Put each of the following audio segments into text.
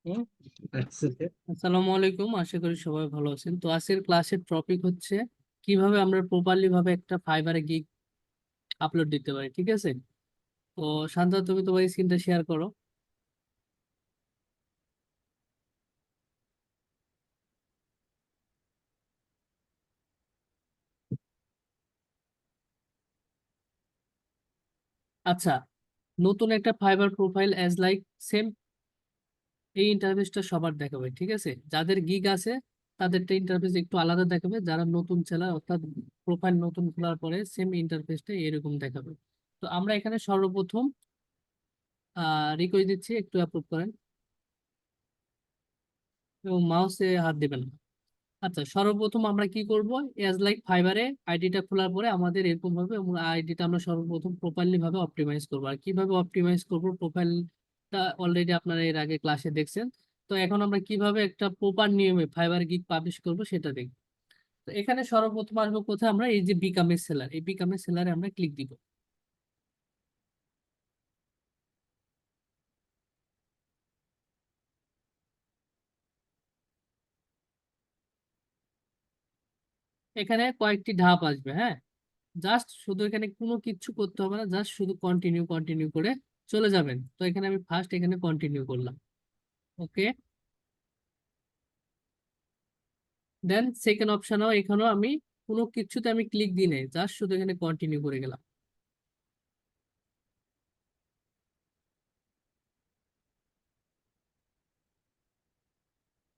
হুম, আসসালামু আলাইকুম, আশা করি সবাই ভালো আছেন। তো আজকের ক্লাসের টপিক হচ্ছে কিভাবে আমরা প্রপারলি ভাবে একটা ফাইবারে গিগ আপলোড দিতে পারি। ঠিক আছে, তো শান্ত, তুমি তোমার স্ক্রিনটা শেয়ার করো। আচ্ছা, নতুন একটা fibre profile as like same, এই ইন্টারফেসটা সবার দেখাবে। ঠিক আছে, যাদের গিগ আছে তাদেরটা ইন্টারফেস একটু আলাদা দেখাবে, যারা নতুন চালায় অর্থাৎ প্রোফাইল নতুন খোলার পরে সেম ইন্টারফেসটা এরকম দেখাবে। তো আমরা এখানে সর্বপ্রথম রিকোয়েস্ট দিচ্ছি, একটু অ্যাপ্রুভ করেন এবং মাউসে হাত দিবেন না। আচ্ছা, সর্বপ্রথম আমরা কি করব, এজ লাইক ফাইবারে আইডিটা খোলার পরে আমাদের এরকম ভাবে আইডিটা আমরা সর্বপ্রথম প্রপারলি ভাবে অপটিমাইজ করবো। আর কিভাবে অপটিমাইজ করব, প্রোফাইলটা অলরেডি আপনারা এর আগে ক্লাসে দেখছেন। তো এখন আমরা কিভাবে একটা প্রপার নিয়মে ফাইবার গিগ পাবলিশ করব সেটা দেখব। তো এখানে সর্বপ্রথম আসবো কোথায়, আমরা এই যে বিকামের সেলার, এই বিকামের সেলারে আমরা ক্লিক দিব। এখানে কয়েকটি ধাপ আসবে, হ্যাঁ। জাস্ট শুধু এখানে কোনো কিছু করতে হবে না, জাস্ট শুধু কন্টিনিউ কন্টিনিউ করে চলে যাবেন। তো এখানে আমি ফার্স্ট এখানে কন্টিনিউ করলাম। ওকে, দেন সেকেন্ড অপশনেও এখানেও আমি কোনো কিছুতে আমি ক্লিক দিই নাই, জাস্ট শুধু এখানে কন্টিনিউ করে গেলাম।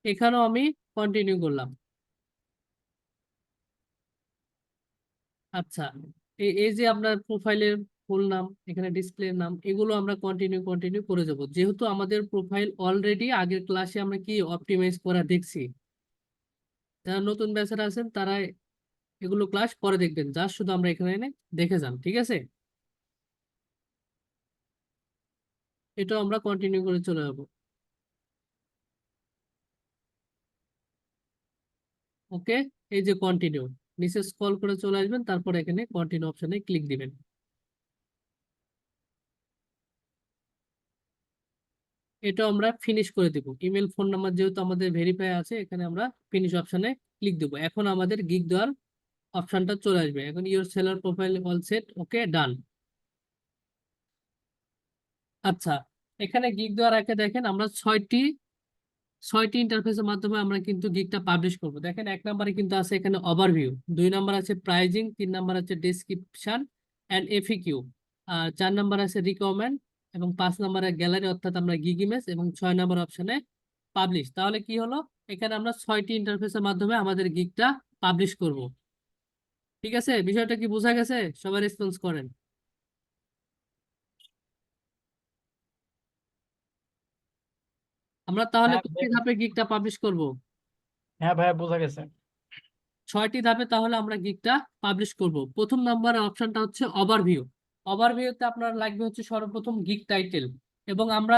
এখানেও আমি কন্টিনিউ করলাম। আচ্ছা, এই এই যে আপনার প্রোফাইলের ফুল নাম, এখানে ডিসপ্লের নাম, এগুলো আমরা কন্টিনিউ কন্টিনিউ করে যাব, যেহেতু আমাদের প্রোফাইল অলরেডি আগের ক্লাসে আমরা কি অপটিমাইজ করা দেখছি। যারা নতুন ব্যাচের আছেন তারা এগুলো ক্লাস পরে দেখবেন, জাস্ট শুধু আমরা এখানে এনে দেখে যান। ঠিক আছে, এটাও আমরা কন্টিনিউ করে চলে যাব। ওকে, এই যে কন্টিনিউ, নিচে স্ক্রল করে চলে আসবেন, তারপর এখানে কন্টিনিউ অপশনে ক্লিক দিবেন। এটা আমরা ফিনিশ করে দিব। ইমেল ফোন নাম্বার যেহেতু আমাদের ভেরিফাই আছে, এখানে আমরা ফিনিশ অপশনে ক্লিক দেবো। এখন আমাদের গিগ দেওয়ার অপশনটা চলে আসবে। এখন your seller profile all set, okay done. আচ্ছা, এখানে গিগ দেওয়ার আগে দেখেন আমরা ছয়টি ইন্টারফেসের মাধ্যমে আমরা কিন্তু গিগটা পাবলিশ করব। দেখেন, এক নম্বরে কিন্তু আছে এখানে ওভারভিউ, দুই নম্বর আছে প্রাইজিং, তিন নম্বর আছে ডেসক্রিপশন এন্ড এফিকিউ, আর চার নম্বর আছে রিকমেন্ড, এবং পাঁচ নম্বরে গ্যালারি অর্থাৎ আমরা গিগ ইমেজ, এবং ছয় নম্বর অপশনে পাবলিশ। তাহলে কি হলো, এখানে আমরা ছয়টি ইন্টারফেসের মাধ্যমে আমাদের গিগটা পাবলিশ করব। ঠিক আছে, বিষয়টা কি বোঝা গেছে? সবাই রেসপন্স করেন। আমরা তাহলে হ্যাঁ কয়টি ভাই- ধাপে গিগটা পাবলিশ করব? হ্যাঁ ভাইয়া, বোঝা গেছে। ছয়টি ধাপে তাহলে আমরা গিগটা পাবলিশ করব। প্রথম নাম্বার অপশনটা হচ্ছে ওভারভিউ। ওভারভিউতে আপনার লাগবে হচ্ছে সর্বপ্রথম গিগ টাইটেল, এবং আমরা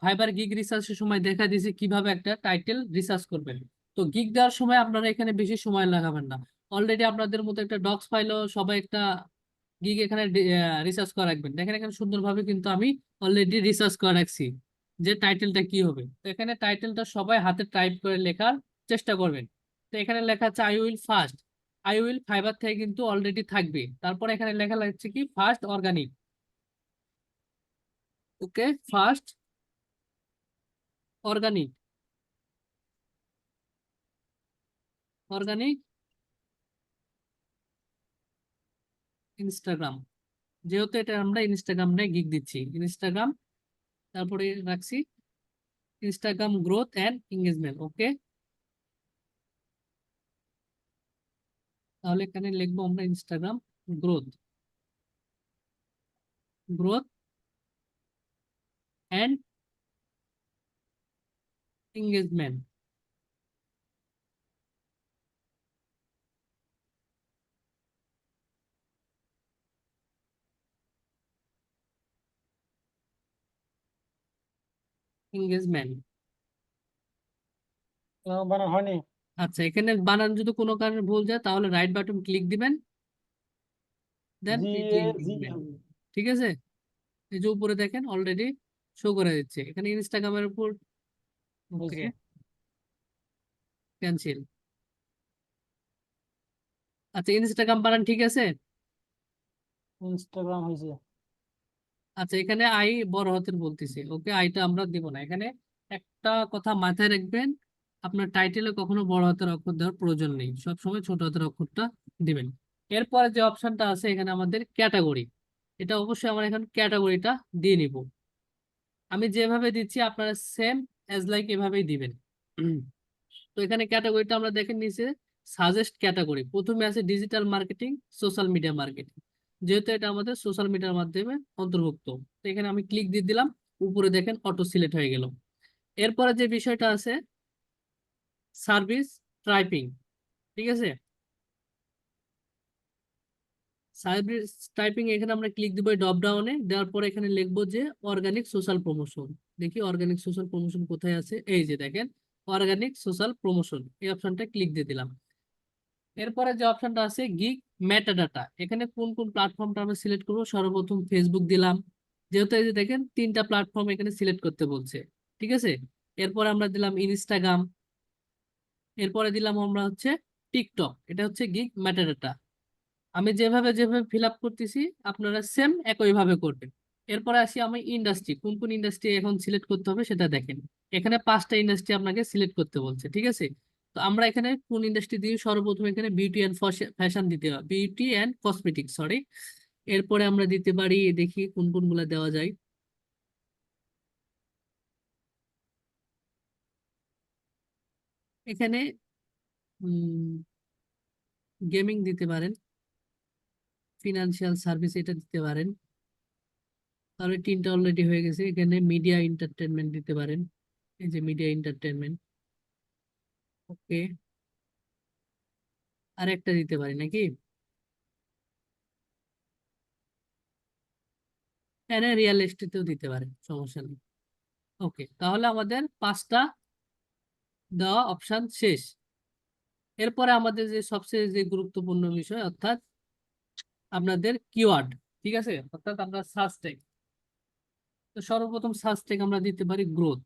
ফাইবার গিগ রিসার্চের সময় দেখা দিয়েছি কিভাবে একটা টাইটেল রিসার্চ করবেন। তো গিগ দেওয়ার সময় আপনারা এখানে বেশি সময় লাগাবেন না, অলরেডি আপনাদের মতো একটা ডক্স ফাইলও সবাই একটা গিগ এখানে রিসার্চ করে রাখবেন। দেখেন এখানে সুন্দরভাবে কিন্তু আমি অলরেডি রিসার্চ করে রাখছি যে টাইটেলটা কি হবে। তো এখানে টাইটেলটা সবাই হাতে টাইপ করে লেখার চেষ্টা করবেন। তো এখানে লেখা আছে I will first, I will fibre থেকে কিন্তু অলরেডি থাকবে। তারপর এখানে লেখা লাগছে কি ফার্স্ট অর্গানিক। ওকে, ফার্স্ট অর্গানিক, অর্গানিক ইনস্টাগ্রাম, যেহেতু এটা আমরা ইনস্টাগ্রামে গিগ দিচ্ছি, ইনস্টাগ্রাম, তারপরে রাখছি ইনস্টাগ্রাম গ্রোথ অ্যান্ড এঙ্গেজমেন্ট। ওকে, তাহলে এখানে লিখবো আমরা Instagram growth, growth and engagement, engagement. বানান হয়নি। আচ্ছা, এখানে বানান যদি কোনো কারণে ভুল যায় তাহলে রাইট বাটন ক্লিক দিবেন, দেন জি এই যে এ জি engagement। এম। ঠিক আছে, এই যে উপরে দেখেন অলরেডি শো করে দিচ্ছে এখানে ইনস্টাগ্রামের উপর। ওকে, বুঝছি। ক্যান্সেল। আচ্ছা, ইনস্টাগ্রাম বানান ঠিক আছে। ইনস্টাগ্রাম হয়েছে। আচ্ছা, এখানে আই বড় হাতের বলতেছে, ওকে আইটা আমরা দিব না এখানে। একটা কথা মাথায় রাখবেন, আপনার টাইটেলে কখনো বড় হাতের অক্ষর দেওয়ার প্রয়োজন নেই, সবসময় ছোট হাতের অক্ষরটা দিবেন। এরপরে যে অপশনটা আছে এখানে আমাদের ক্যাটাগরি, এটা অবশ্যই আমরা এখানে ক্যাটাগরিটা দিয়ে নিব। আমি যেভাবে দিচ্ছি আপনারা সেম অ্যাজ লাইক এভাবেই দিবেন। তো এখানে ক্যাটাগরিটা আমরা দেখেন নিচে সাজেস্ট ক্যাটাগরি, প্রথমে আছে digital marketing, social media marketing, যেহেতু এটা আমাদের সোশ্যাল মিডিয়ার মাধ্যমে অন্তর্ভুক্ত। তো এখানে আমি ক্লিক দিয়ে দিলাম, উপরে দেখেন অটো সিলেক্ট হয়ে গেল। এরপরে যে বিষয়টা আছে সার্ভিস টাইপিং, ঠিক আছে। সার্ভিস টাইপিং এখানে আমরা ক্লিক দিব ড্রপ ডাউনে, দেওয়ার পরে এখানে লিখবো যে অর্গানিক সোশ্যাল প্রমোশন। দেখি অর্গানিক সোশ্যাল প্রমোশন কোথায় আছে, এই যে দেখেন অর্গানিক সোশ্যাল প্রমোশন, এই অপশনটা ক্লিক দিয়ে দিলাম। এরপরে যে অপশনটা আছে গিগ মেটাডাটা, এখানে কোন কোন প্ল্যাটফর্মটা আমরা সিলেক্ট করবো, সর্বপ্রথম ফেসবুক দিলাম, যেহেতু এই যে দেখেন তিনটা প্ল্যাটফর্ম এখানে সিলেক্ট করতে বলছে, ঠিক আছে। এরপরে আমরা দিলাম ইনস্টাগ্রাম, এরপরে দিলাম আমরা হচ্ছে টিকটক, এটা হচ্ছে গিগ মেটাডাটা। আমি যেভাবে যেভাবে ফিল আপ করতেছি আপনারা সেম একইভাবে করবেন। এরপরে আসি আমি ইন্ডাস্ট্রি, কোন কোন ইন্ডাস্ট্রি এখন সিলেক্ট করতে হবে সেটা দেখেন। এখানে 5টা ইন্ডাস্ট্রি আপনাকে সিলেক্ট করতে বলছে, ঠিক আছে। তো আমরা এখানে কোন ইন্ডাস্ট্রি দিয়ে, সর্বপ্রথম এখানে বিউটি অ্যান্ড ফ্যাশন দিতে হবে, বিউটি অ্যান্ড কসমেটিক সরি। এরপরে আমরা দিতে পারি, দেখি কোন কোন গুলা দেওয়া যায়। এখানে গেমিং দিতে পারেন, ফিনান্সিয়াল সার্ভিস এটা দিতে পারেন, তাহলে তিনটা অলরেডি হয়ে গেছে। এখানে মিডিয়া এন্টারটেনমেন্ট দিতে পারেন, এই যে মিডিয়া এন্টারটেনমেন্ট, ওকে। আর একটা দিতে পারি নাকি, এখানে রিয়েল এস্টেটেও দিতে পারেন, সমস্যা নেই। ওকে, তাহলে আমাদের 5টা দেওয়া অপশন শেষ। এরপরে আমাদের যে সবচেয়ে যে গুরুত্বপূর্ণ বিষয়, অর্থাৎ আপনাদের কিওয়ার্ড, ঠিক আছে, অর্থাৎ আমরা সার্চ ট্যাগ। তো সর্বপ্রথম সার্চ ট্যাগ আমরা দিতে পারি গ্রোথ,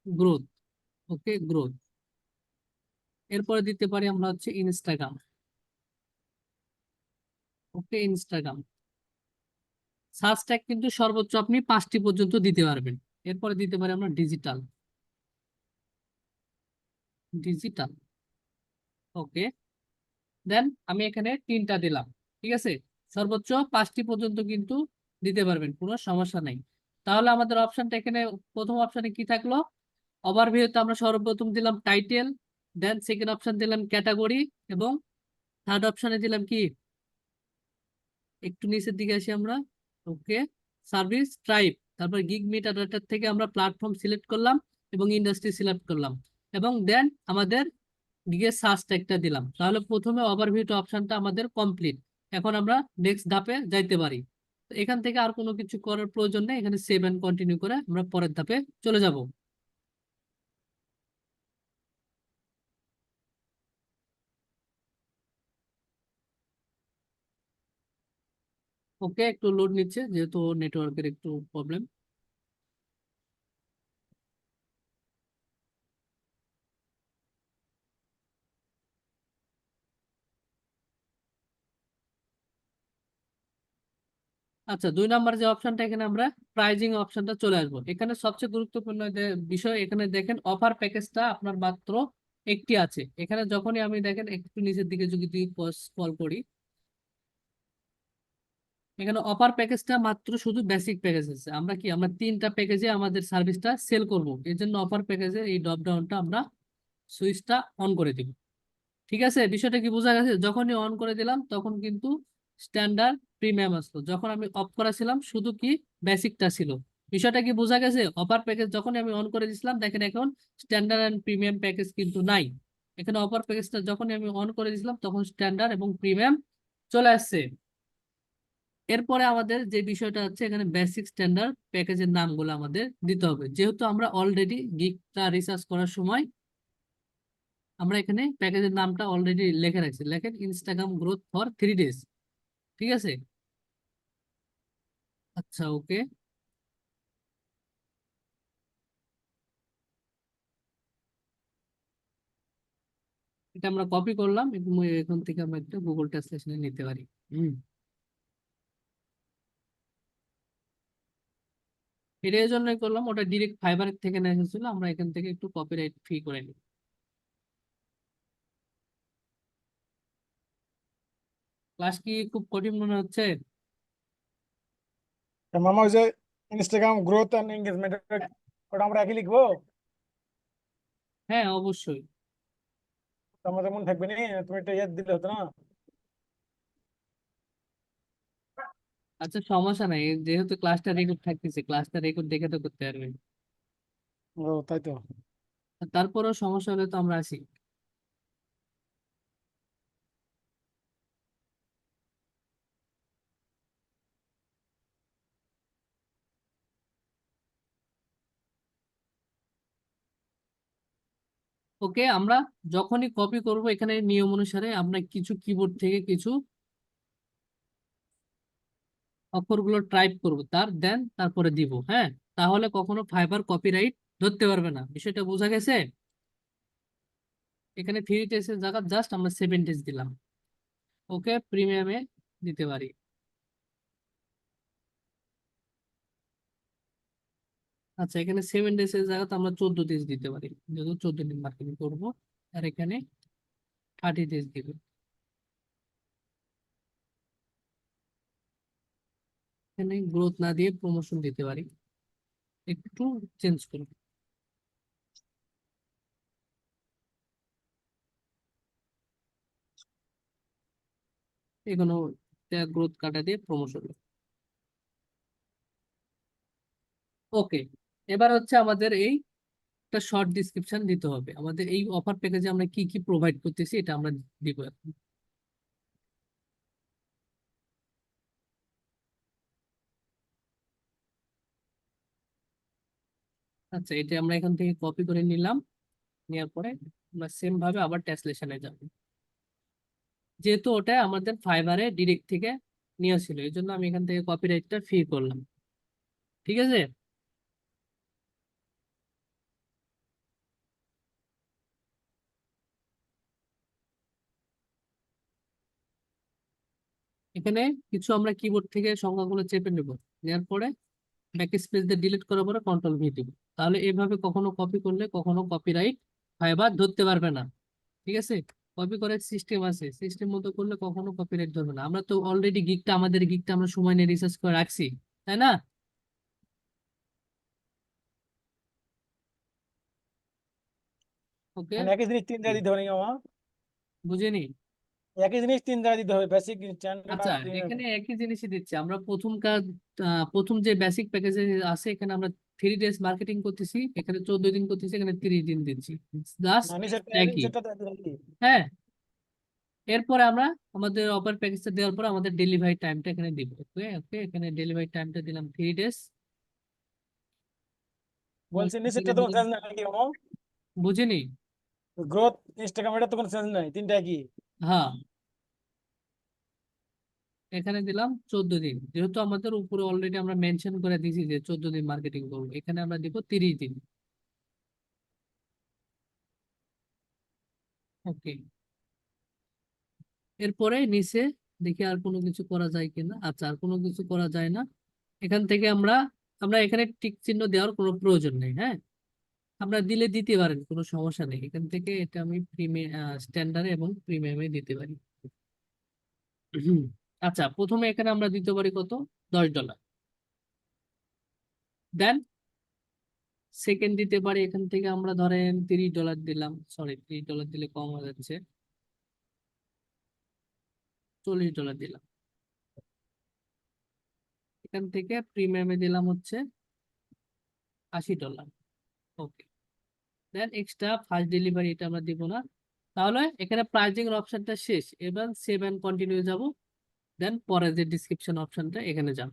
গ্রোথ, ওকে গ্রোথ। এরপরে দিতে পারি আমরা হচ্ছে ইনস্টাগ্রাম, ওকে ইনস্টাগ্রাম। সার্চ ট্যাগ কিন্তু সর্বোচ্চ আপনি 5টি পর্যন্ত দিতে পারবেন। এরপরে দিতে পারি আমরা ডিজিটাল, ডিজিটাল, ওকে। দেন আমি এখানে 3টা দিলাম, ঠিক আছে। সর্বোচ্চ 5টি পর্যন্ত কিন্তু দিতে পারবেন, কোনো সমস্যা নেই। তাহলে আমাদের অপশনটা এখানে প্রথম অপশনে কি থাকলো, ওভারভিউতে আমরা সর্বপ্রথম দিলাম টাইটেল, দেন সেকেন্ড অপশন দিলাম ক্যাটাগরি, এবং থার্ড অপশনে দিলাম কি, একটু নিচের দিকে আসি আমরা, ওকে সার্ভিস টাইপ। তারপর গিগ মেটাডাটা থেকে আমরা প্ল্যাটফর্ম সিলেক্ট করলাম এবং ইন্ডাস্ট্রি সিলেক্ট করলাম, এবং দেন আমাদের গিগের সার্চ ট্যাগটা দিলাম। তাহলে প্রথমে ওভারভিউটা অপশনটা আমাদের কমপ্লিট। এখন আমরা নেক্সট ধাপে যাইতে পারি। তো এখান থেকে আর কোনো কিছু করার প্রয়োজন নেই, এখানে সেভ এন্ড কন্টিনিউ করে আমরা পরের ধাপে চলে যাব। ওকে, একটু লোড নিচ্ছে যেহেতু নেটওয়ার্কের একটু প্রবলেম। আচ্ছা, 2 নম্বর যে অপশনটা, এখানে আমরা প্রাইজিং অপশনটা চলে আসবো। এখানে সবচেয়ে গুরুত্বপূর্ণ যে বিষয়, এখানে দেখেন অফার প্যাকেজটা আপনার মাত্র একটি আছে। এখানে যখনই আমি দেখেন একটু নিচের দিকে যদি স্ক্রল করি, এখানে অফার প্যাকেজটা মাত্র শুধু বেসিক প্যাকেজ আছে। আমরা কি, আমরা 3টা প্যাকেজে আমাদের সার্ভিসটা সেল করব, এর জন্য অফার প্যাকেজের এই ড্রপ ডাউনটা আমরা সুইচটা অন করে দিব, ঠিক আছে। বিষয়টা কি বোঝা গেছে, যখনই অন করে দিলাম তখন কিন্তু স্ট্যান্ডার্ড প্রিমিয়াম আসলো, যখন আমি অফ করা ছিলাম শুধু কি বেসিকটা ছিল। বিষয়টা কি বোঝা গেছে, অফার প্যাকেজ যখন আমি অন করে দিয়েছিলাম দেখেন এখন স্ট্যান্ডার্ড এন্ড প্রিমিয়াম প্যাকেজ কিন্তু নাই। এখানে অফার প্যাকেজটা যখন আমি অন করে দিয়েছিলাম তখন স্ট্যান্ডার্ড এবং প্রিমিয়াম চলে আসছে। এরপরে আমাদের যে বিষয়টা হচ্ছে, এখানে বেসিক স্ট্যান্ডার্ড প্যাকেজের নামগুলো আমাদের দিতে হবে, যেহেতু আমরা অলরেডি গিগটা রিসার্চ করার সময় আমরা এখানে প্যাকেজের নামটা অলরেডি লিখে রাখছি। লেখেন ইনস্টাগ্রাম গ্রোথ ফর 3 days, ঠিক আছে। আচ্ছা, ওকে। এটা আমরা কপি করলাম এবং এখান থেকে আমরা একটা গুগল ট্রান্সলেশনে নিতে পারি। হুম। এটা এই জন্যই করলাম, ওটা ডিরেক্ট ফাইবার থেকে নেওয়া হয়েছিল, আমরা এখান থেকে একটু কপিরাইট ফ্রি করে নিই। ক্লাস কি খুব কঠিন মনে হচ্ছে? তা মামা ওই যে ইনস্টাগ্রাম গ্রোথ এন্ড এঙ্গেজমেন্ট ওটা আমরা একই লিখবো? হ্যাঁ, অবশ্যই। তো আমাদের মনে থাকবে না, তুমি একটা ইয়ে দিলে হতো না? আচ্ছা, সমস্যা নাই, যেহেতু ক্লাসটা রেকর্ড থাকতেছে, ক্লাসটা রেকর্ড দেখে তো করতে পারবেন। ও তাই তো। আর তারপরেও সমস্যা হলে তো আমরা আছি। ওকে, আমরা যখনই কপি করব এখানে নিয়ম অনুসারে আমরা কিছু কিবোর্ড থেকে কিছু অক্ষরগুলো টাইপ করব, দেন তারপরে দিব। হ্যাঁ, তাহলে কখনো ফাইবার কপিরাইট ধরতে পারবে না। বিষয়টা বোঝা গেছে? এখানে 3 টেস্টের জায়গা জাস্ট আমরা 7 টেস্ট দিলাম। ওকে, প্রিমিয়ামে দিতে পারি। আচ্ছা, এখানে 7 টেস্টের জায়গাতে আমরা 14 টেস্ট দিতে পারি, যেহেতু 14 দিন মার্কেটিং করবো। আর এখানে 30 টেস্ট দিব। এখানে গ্রোথ না দিয়ে প্রমোশন দিতে পারি, একটু চেঞ্জ করব। এখানে গ্রোথ কাটা দিয়ে প্রমোশন। ওকে, এবার হচ্ছে আমাদের এই একটা শর্ট ডিসক্রিপশন দিতে হবে, আমাদের এই অফার প্যাকেজে আমরা কি কি প্রোভাইড করতেছি এটা আমরা দিব এখন। আচ্ছা, এটা আমরা এখান থেকে কপি করে নিলাম, নেওয়ার পরে আমরা সেম ভাবে আবার ট্রান্সলেশনে যাব। যেহেতু ওটা আমাদের ফাইবারে ডিরেক্ট থেকে নিয়ে ছিল, এই জন্য আমি এখান থেকে কপিরাইটটা ফ্রি করলাম। ঠিক আছে। এখানে কিছু আমরা কিবোর্ড থেকে সংখ্যাগুলো চেপে নেব, নেওয়ার পরে ব্যাক স্পেস দিয়ে ডিলিট করার পরে কন্ট্রোল ভি দিব। তাহলে এইভাবে কখনো কপি করলে কখনো কপিরাইট ফাইবার ধরতে পারবে না। ঠিক আছে। কপি করার সিস্টেম আছে, সিস্টেম মতো করলে কখনো কপিরাইট ধরবে না। আমরা তো অলরেডি আমাদের গিকটা আমরা সময় নিয়ে রিসার্চ করে রাখছি, তাই না? ওকে। মানে একই জিনিস তিন জায়গায় দিতে হবে নাকি মামা? বুঝিনি। একই জিনিস তিন জায়গায় দিতে হবে, বেসিক স্ট্যান্ডার্ড আচ্ছা, আর এখানে একই জিনিসই দিচ্ছি আমরা। প্রথম কাজ, প্রথম যে বেসিক প্যাকেজে আছে, এখানে আমরা 3 ডেজ মার্কেটিং করতেছি, এখানে 14 দিন করতেছি, এখানে 30 দিন দিচ্ছি, জাস্ট না, নিচেরটা একই। নিচেরটা দিতে হবে। হ্যাঁ, এরপরে আমরা আমাদের অফার প্যাকেজটা দেওয়ার পর আমাদের ডেলিভারি টাইমটা এখানে দিব। ওকে ওকে, এখানে ডেলিভারি টাইমটা দিলাম 3 ডেজ। বলছি নিচেরটা তো চেঞ্জ নাই নাকি মামা? বুঝিনি। গ্রোথ ইনস্টাগ্রাম এটা তো কোনো চেঞ্জ নাই, তিনটা একই। হ্যাঁ, এখানে দিলাম 14 দিন, যেহেতু আমাদের উপরে অলরেডি আমরা মেনশন করে দিয়েছি যে 14 দিন মার্কেটিং করবো, এখানে আমরা দিব 30 দিন। ওকে, এরপরে নিচে দেখি আর কোনো কিছু করা যায় কিনা। আচ্ছা, আর কোনো কিছু করা যায় না। এখান থেকে আমরা আমরা এখানে টিক চিহ্ন দেওয়ার কোনো প্রয়োজন নেই। হ্যাঁ, আমরা দিলে দিতে পারেন, কোনো সমস্যা নেই। এখান থেকে এটা আমি প্রিমিয়াম, স্ট্যান্ডার্ড এবং প্রিমিয়ামে দিতে পারি। হুম। আচ্ছা, প্রথমে এখানে আমরা দিতে পারি কত, $10। দেন সেকেন্ড দিতে পারি, এখান থেকে আমরা ধরেন $30 দিলাম, সরি $30 দিলে কম হয়ে যাচ্ছে, $40 দিলাম। এখান থেকে প্রিমিয়ামে দিলাম হচ্ছে $80। ওকে, দেন এক্সট্রা ফার্স্ট ডেলিভারি এটা আমরা দিব না। তাহলে এখানে প্রাইজিং অপশনটা শেষ, এবার সেভ এন্ড কন্টিনিউ যাব। দেন পরে যে ডিসক্রিপশন অপশনটা এখানে যাব।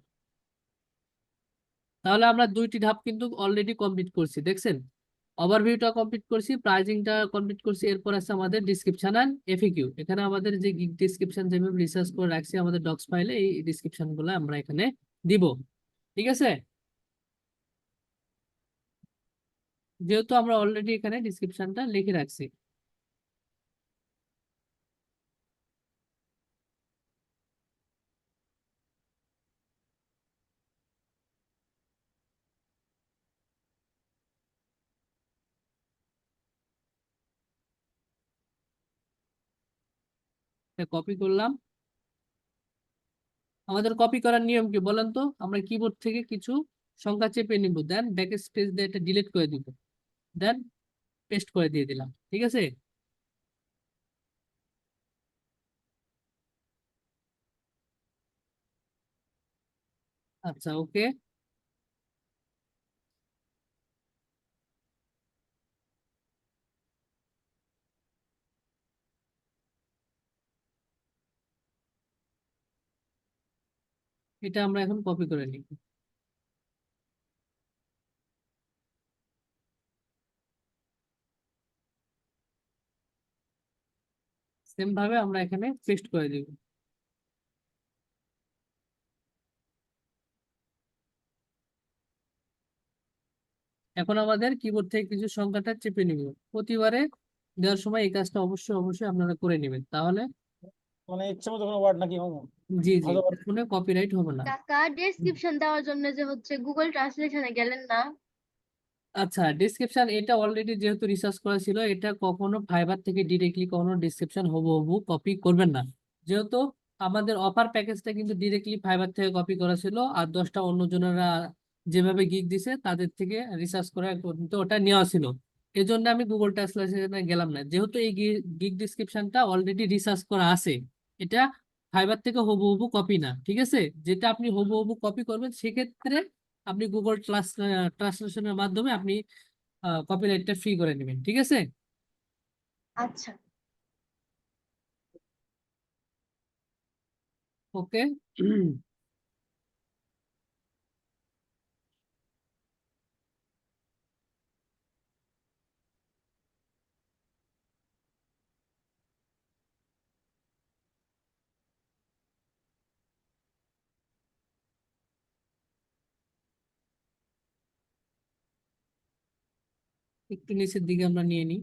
তাহলে আমরা 2টি ধাপ কিন্তু অলরেডি কমপ্লিট করছি, দেখছেন? ওভারভিউটা কমপ্লিট করছি, প্রাইজিংটা কমপ্লিট করছি, এরপর আছে আমাদের ডিসক্রিপশন এন্ড এফএকিউ। এখানে আমাদের যে ডিসক্রিপশন যেভাবে রিসার্চ করে রাখছি আমাদের ডক্স ফাইলে, এই ডিসক্রিপশন গুলো আমরা এখানে দিব। ঠিক আছে, যেহেতু আমরা অলরেডি এখানে ডিসক্রিপশনটা লিখে রাখছি। কপি করলাম। আমাদের কপি করার নিয়ম কি বলেন তো? আমরা কিবোর্ড থেকে কিছু সংখ্যা চেপে নিব, দেন ব্যাক স্পেস দিয়ে এটা ডিলিট করে দিব, দেন পেস্ট করে দিয়ে দিলাম। ঠিক আছে, আচ্ছা ওকে। এটা আমরা এখন কপি করে নিব। সেম ভাবে আমরা এখানে পেস্ট করে দিব। এখন আমাদের কিবোর্ড থেকে কিছু সংখ্যাটা চেপে নিব। প্রতিবারে দেওয়ার সময় এই কাজটা অবশ্যই অবশ্যই আপনারা করে নেবেন, তাহলে মানে ইচ্ছে মতো কোনো ওয়ার্ড নাকি হবো জি জি, ভালো ফোনে কপিরাইট হবে না। কাকা ডেসক্রিপশন দেওয়ার জন্য যে হচ্ছে গুগল ট্রান্সলেশনে গেলেন না? আচ্ছা, ডিসক্রিপশন এটা অলরেডি যেহেতু রিসার্চ করা ছিল, এটা কখনো ফাইবার থেকে ডিরেক্টলি কখনো ডিসক্রিপশন হুবহু কপি করবেন না। যেহেতু আমাদের অফার প্যাকেজটা কিন্তু ডিরেক্টলি ফাইবার থেকে কপি করা ছিল, আর 10টা অন্য জনেরা যেভাবে গিগ দিছে তাদের থেকে রিসার্চ করে কিন্তু ওটা নেওয়া ছিল। এই জন্য আমি গুগল ট্রান্সলেশনে গেলাম না, যেহেতু এই গিগ ডিসক্রিপশনটা অলরেডি রিসার্চ করা আছে। এটা ফাইবার থেকে হুবহু কপি না, ঠিক আছে? যেটা আপনি হুবহু কপি করবেন সেক্ষেত্রে আপনি গুগল ট্রান্সলেশনের মাধ্যমে আপনি কপিরাইটটা ফ্রি করে নেবেন। ঠিক আছে, আচ্ছা। ওকে। একটু নিচের দিকে আমরা নিয়ে নিই।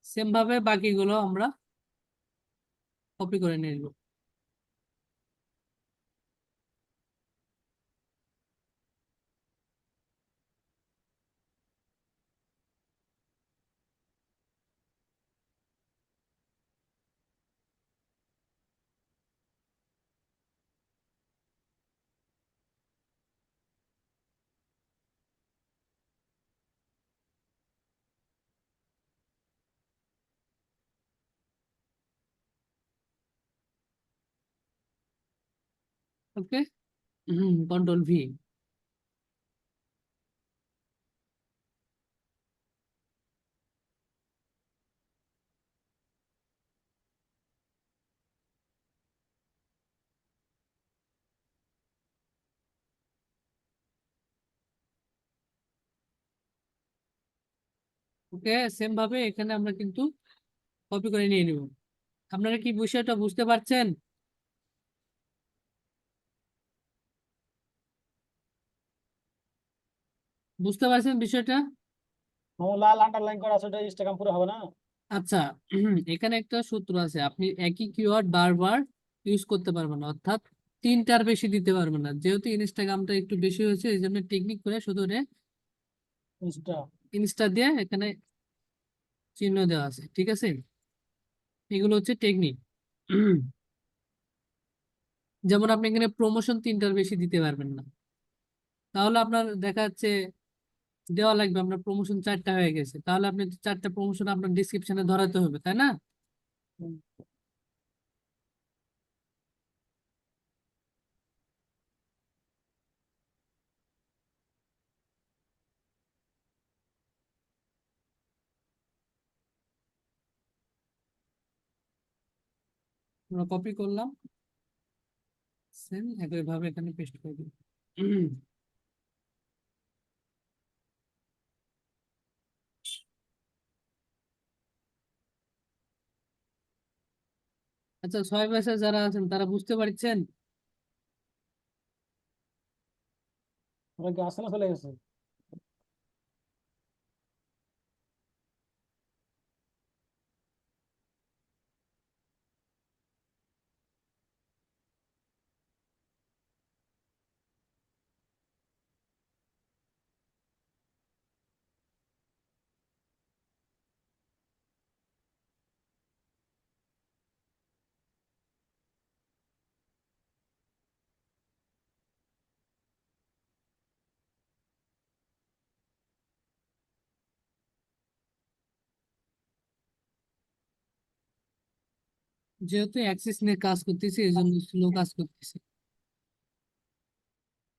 সেম ভাবে বাকিগুলো আমরা কপি করে নিয়ে নিব। ওকে, কন্ট্রোল ভি। ওকে, সেম ভাবে এখানে আমরা কিন্তু কপি করে নিয়ে নিব। আপনারা কি বিষয়টা বুঝতে পারছেন? বুঝতে পারছেন বিষয়টা? লাল আন্ডারলাইন করা আছে ওটা ইনস্টাগ্রাম পুরো হবে না? আচ্ছা, এখানে একটা সূত্র আছে, আপনি একই কিওয়ার্ড বারবার ইউজ করতে পারবেন না, অর্থাৎ তিনটার বেশি দিতে পারবেন না। যেহেতু ইনস্টাগ্রামটা একটু বেশি হয়েছে, এই জন্য টেকনিক করে শুধু ইনস্টা। ইনস্টা দিয়ে এখানে চিহ্ন দেওয়া আছে। ঠিক আছে, এগুলো হচ্ছে টেকনিক। যেমন আপনি এখানে প্রমোশন তিনটার বেশি দিতে পারবেন না, তাহলে আপনার দেখা যাচ্ছে দেওয়া লাগবে আপনার প্রমোশন 4টা হয়ে গেছে, তাহলে আপনি 4টা প্রমোশন আপনার ডিসক্রিপশনে ধরাতে হবে, তাই না? আমরা কপি করলাম, সেম একইভাবে এখানে পেস্ট করে দিই। আচ্ছা, 6 ব্যাচে যারা আছেন তারা বুঝতে পারছেন? ওরা কি আসে না চলে গেছে? যেহেতু অ্যাক্সিস নিয়ে কাজ করতেছি এই জন্য স্লো কাজ করতেছি।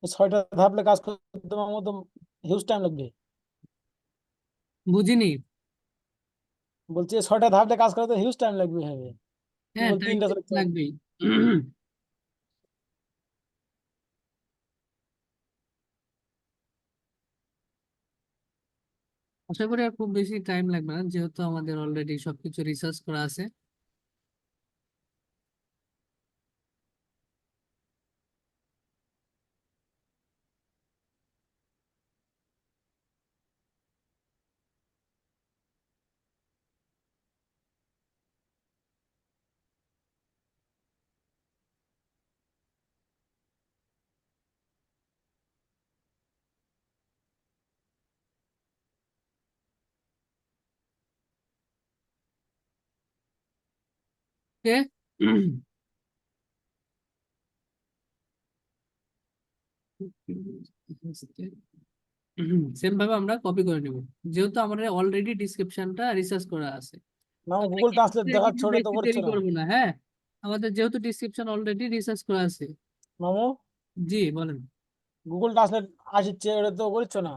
6টা ধাপলে কাজ করতে আমার মতো হিউজ টাইম লাগবে। বুঝিনি। বলছি 6টা ধাপলে কাজ করতে হিউজ টাইম লাগবে হবে। তুমি হ্যাঁ, বল টাইম 3টা চলে লাগবেই। আশা করি আর খুব বেশি টাইম লাগবে না, যেহেতু আমাদের অলরেডি সবকিছু রিসার্চ করা আছে। ওকে। সেম ভাবে আমরা কপি করে নিব, যেহেতু আমাদের অলরেডি ডিসক্রিপশনটা রিসার্চ করা আছে। মামু আমরা গুগল ট্রান্সলেট কিন্তু দেখাচ্ছে, ওটা তো বেশি করছো দেরি না। করবো না, হ্যাঁ। আমাদের যেহেতু ডিসক্রিপশন অলরেডি রিসার্চ করা আছে। মামু জি বলেন। গুগল ট্রান্সলেট আসছে, ওটা তো করছো না।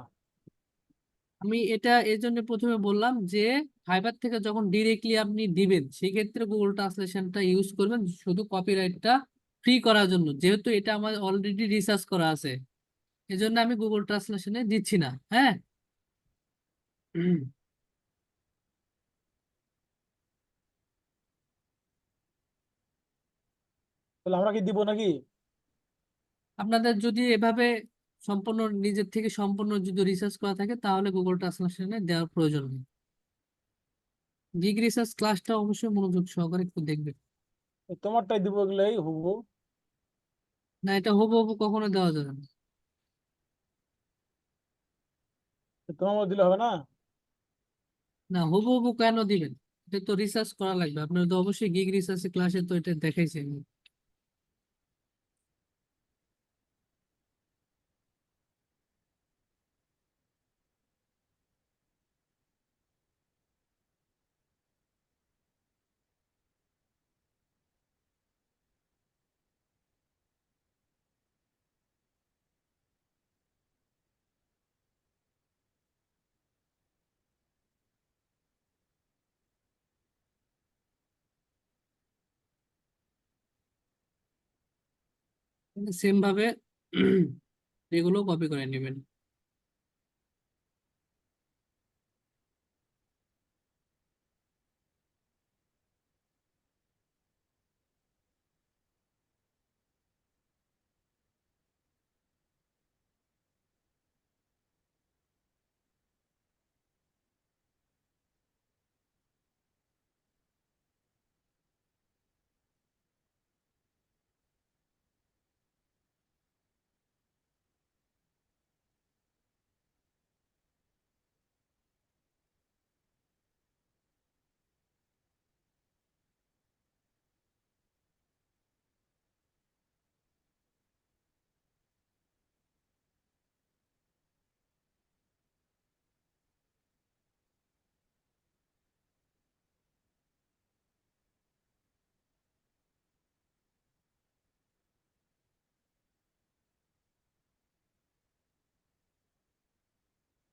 আমি এটা এই জন্য প্রথমে বললাম যে ফাইবার থেকে যখন ডিরেক্টলি আপনি দিবেন সেক্ষেত্রে গুগল ট্রান্সলেশনটা ইউজ করবেন শুধু কপিরাইটটা ফ্রি করার জন্য, যেহেতু এটা আমার অলরেডি রিসার্চ করা আছে। এজন্য আমি গুগল ট্রান্সলেশনে দিচ্ছি না, হ্যাঁ। তাহলে আমরা কি দিব নাকি? আপনাদের যদি এভাবে সম্পূর্ণ নিজের থেকে সম্পূর্ণ যদি রিসার্চ করা থাকে তাহলে গুগল ট্রান্সলেশনে দেওয়ার প্রয়োজন নেই। গিগ রিসার্চ ক্লাসটা অবশ্যই মনোযোগ সহকারে একটু দেখবেন। তোমারটাই দিব এগুলাই হুবহু। না, এটা হুবহু কখনো দেওয়া যাবে না। তোমার মতো দিলে হবে না? না, হুবহু কেন দিবেন? এটা তো রিসার্চ করা লাগবে, আপনার তো অবশ্যই গিগ রিসার্চ ক্লাসে তো এটা দেখাইছি আমি। সেম ভাবে এগুলো কপি করে নেবেন।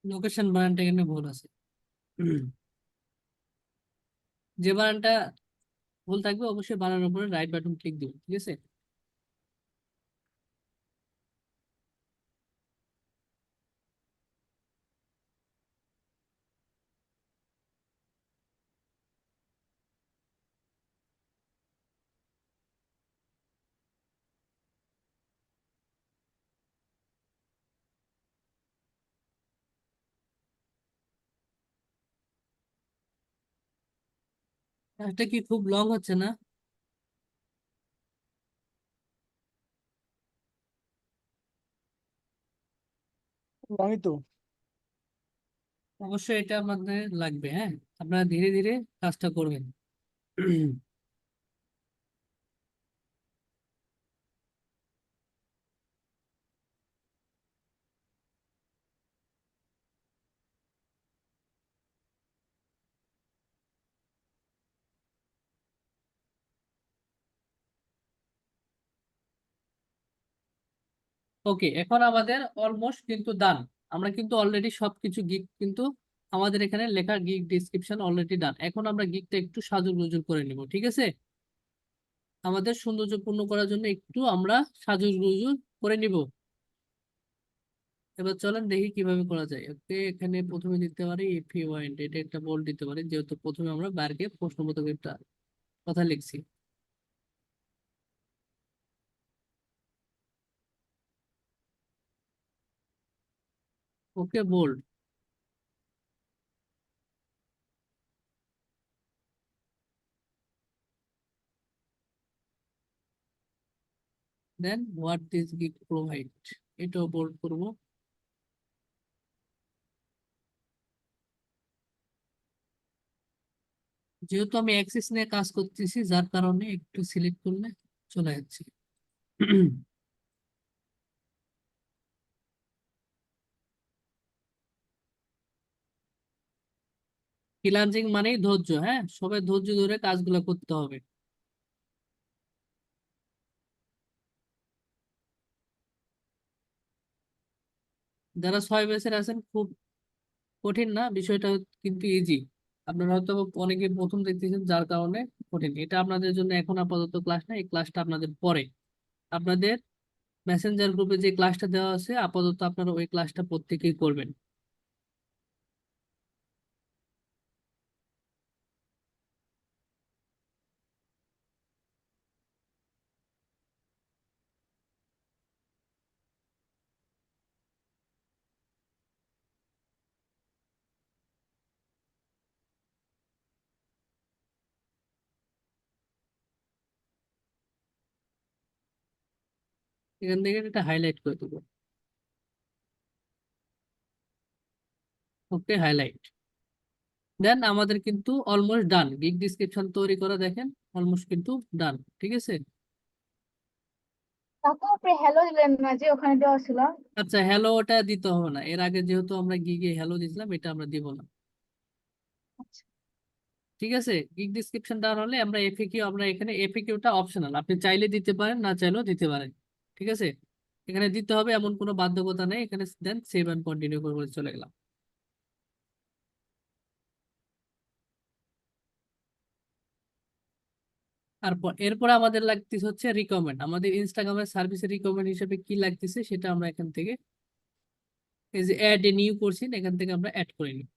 লোকেশন বানানটা এখানে ভুল আছে। যে বানানটা ভুল থাকবে অবশ্যই বানানোর পরে রাইট বাটন ক্লিক দিবেন, ঠিক আছে। এটা কি খুব লং হচ্ছে না? লংই তো। অবশ্যই এটা আমাদের লাগবে, হ্যাঁ। আপনারা ধীরে ধীরে কাজটা করবেন। ওকে, এখন আমাদের অলমোস্ট কিন্তু ডান। আমরা কিন্তু অলরেডি সবকিছু গিগ কিন্তু আমাদের এখানে লেখা গিগ ডিসক্রিপশন অলরেডি ডান। এখন আমরা গিগটা একটু সাজুগুজু করে নিব, ঠিক আছে। আমাদের সৌন্দর্যপূর্ণ করার জন্য একটু আমরা সাজুগুজু করে নিব। এবার চলেন দেখি কিভাবে করা যায়। ওকে, এখানে প্রথমে দিতে পারি ইফ ইউ ওয়ান্ট, এটা একটা বোল্ড দিতে পারি, যেহেতু প্রথমে আমরা বারকে প্রশ্নবোধক একটা কথা লিখছি। Okay, bold. Then what this gig provide, এটাও বোল্ড করব। যেহেতু আমি অ্যাক্সিস নিয়ে কাজ করতেছি, যার কারণে একটু সিলেক্ট করলে চলে যাচ্ছে। ফ্রিল্যান্সিং মানেই ধৈর্য, হ্যাঁ, সবাই ধৈর্য ধরে কাজগুলো করতে হবে। যারা 6 ব্যাচের আছেন, খুব কঠিন না বিষয়টা, কিন্তু ইজি। আপনারা হয়তো অনেকে প্রথম দেখতেছেন, যার কারণে কঠিন। এটা আপনাদের জন্য এখন আপাতত ক্লাস না, এই ক্লাসটা আপনাদের পরে আপনাদের মেসেঞ্জার গ্রুপে যে ক্লাসটা দেওয়া আছে, আপাতত আপনারা ওই ক্লাসটা প্রত্যেকেই করবেন। এখান থেকে এটা হাইলাইট করে দেবো। ওকে, হাইলাইট। দেন আমাদের কিন্তু অলমোস্ট ডান, গিগ ডিসক্রিপশন তৈরি করা দেখেন অলমোস্ট কিন্তু ডান, ঠিক আছে। কাকু আপনি হ্যালো দিলেন না যে ওখানে দেওয়া ছিল। আচ্ছা, হ্যালো ওটা দিতে হবে না, এর আগে যেহেতু আমরা গিগে হ্যালো দিয়েছিলাম, এটা আমরা দিব না, ঠিক আছে। গিগ ডিসক্রিপশন ডান হলে আমরা এফএকিউ, আমরা এখানে এফএকিউটা অপশনাল, আপনি চাইলে দিতে পারেন, না চাইলেও দিতে পারেন, ঠিক আছে। এখানে দিতে হবে এমন কোনো বাধ্যকতা নেই, এখানে দেন সেভ এন্ড কন্টিনিউ করে বলে চলে গেলাম। তারপর এরপরে আমাদের লাগতেছে হচ্ছে রিকমেন্ড। আমাদের ইনস্টাগ্রামের সার্ভিসের রিকমেন্ড হিসেবে কি লাগতেছে সেটা আমরা এখান থেকে, এই যে অ্যাড এ নিউ করছি, এখান থেকে আমরা অ্যাড করে নিই।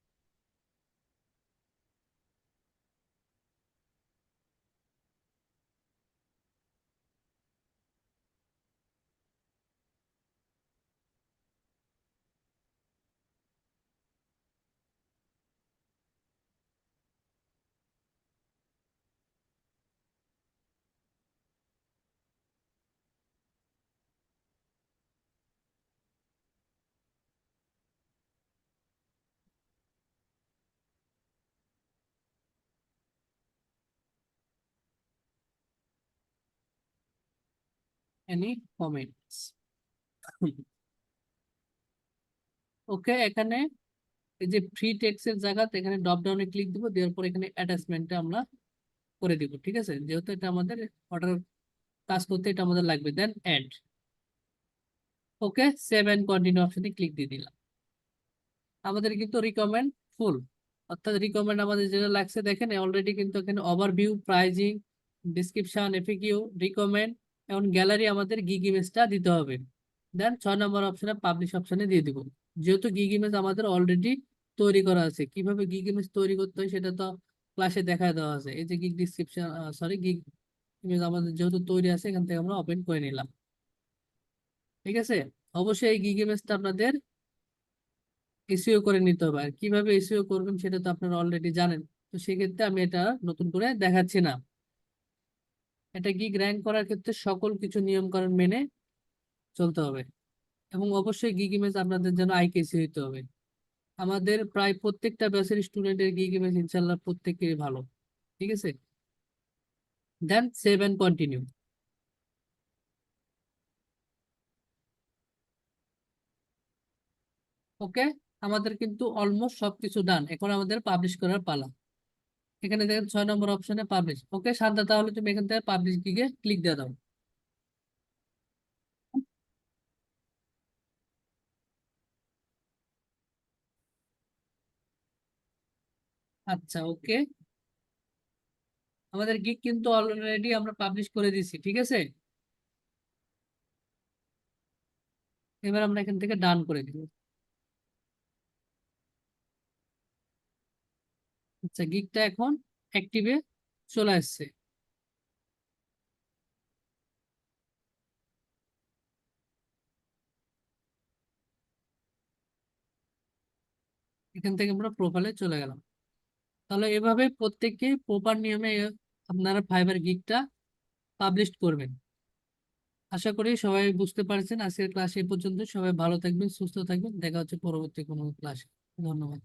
Any comments. ওকে, এখানে এই যে ফ্রি টেক্সটের জায়গাতে এখানে ড্রপ ডাউনে ক্লিক দিব, দেওয়ার পর এখানে অ্যাটাচমেন্টে আমরা করে দিব, ঠিক আছে। যেহেতু এটা আমাদের অর্ডার কাজ করতে এটা আমাদের লাগবে, then add. Okay, save and continue অপশনে ক্লিক দিয়ে দিলাম। আমাদের কিন্তু রিকমেন্ড ফুল, অর্থাৎ রিকমেন্ড আমাদের যেটা লাগছে দেখেন অলরেডি কিন্তু এখানে overview, pricing, description, FAQ, recommend এবং গ্যালারি আমাদের গিগ ইমেজটা দিতে হবে। দেন 6 নম্বর অপশনে পাবলিশ অপশনে দিয়ে দিব। যেহেতু গিগ ইমেজ আমাদের অলরেডি তৈরি করা আছে, কিভাবে গিগ ইমেজ তৈরি করতে হয় সেটা তো ক্লাসে দেখা দেওয়া আছে। এই যে gig description, sorry, gig image আমাদের যেহেতু তৈরি আছে, এখান থেকে আমরা ওপেন করে নিলাম। ঠিক আছে, অবশ্যই এই গিগ ইমেজটা আপনাদের এসইও করে নিতে হবে। আর কিভাবে এসইও করবেন সেটা তো আপনারা অলরেডি জানেন, তো সেক্ষেত্রে আমি এটা নতুন করে দেখাচ্ছি না। এটা গিগ র্যাঙ্ক করার ক্ষেত্রে সকল কিছু নিয়ম কানুন মেনে চলতে হবে, এবং অবশ্যই গিগ ইমেজ আপনাদের যেন আইকেসি হইতে হবে। আমাদের প্রায় প্রত্যেকটা ব্যাচের স্টুডেন্টের গিগ ইমেজ ইনশাল্লাহ প্রত্যেকেরই ভালো। ঠিক আছে, দেন সেভ এন্ড কন্টিনিউ। ওকে, আমাদের কিন্তু অলমোস্ট সবকিছু ডান, এখন আমাদের পাবলিশ করার পালা। এখানে দেখেন 6 নম্বর অপশনে পাবলিশ। ওকে শান্তা, তাহলে তুমি এখান থেকে পাবলিশ গিগে ক্লিক দিয়ে দাও। আচ্ছা, ওকে, আমাদের গিগ কিন্তু অলরেডি আমরা পাবলিশ করে দিছি। ঠিক আছে, এবার আমরা এখান থেকে ডান করে দিব। আচ্ছা, গিগটা এখন অ্যাক্টিভে চলে আসছে। এখান থেকে আমরা প্রোফাইলে চলে গেলাম। তাহলে এভাবে প্রত্যেককে প্রপার নিয়মে আপনারা ফাইবার গিগটা পাবলিশ করবেন। আশা করি সবাই বুঝতে পারছেন। আজকের ক্লাস এই পর্যন্ত। সবাই ভালো থাকবেন, সুস্থ থাকবেন, দেখা হচ্ছে পরবর্তী কোনো ক্লাসে। ধন্যবাদ।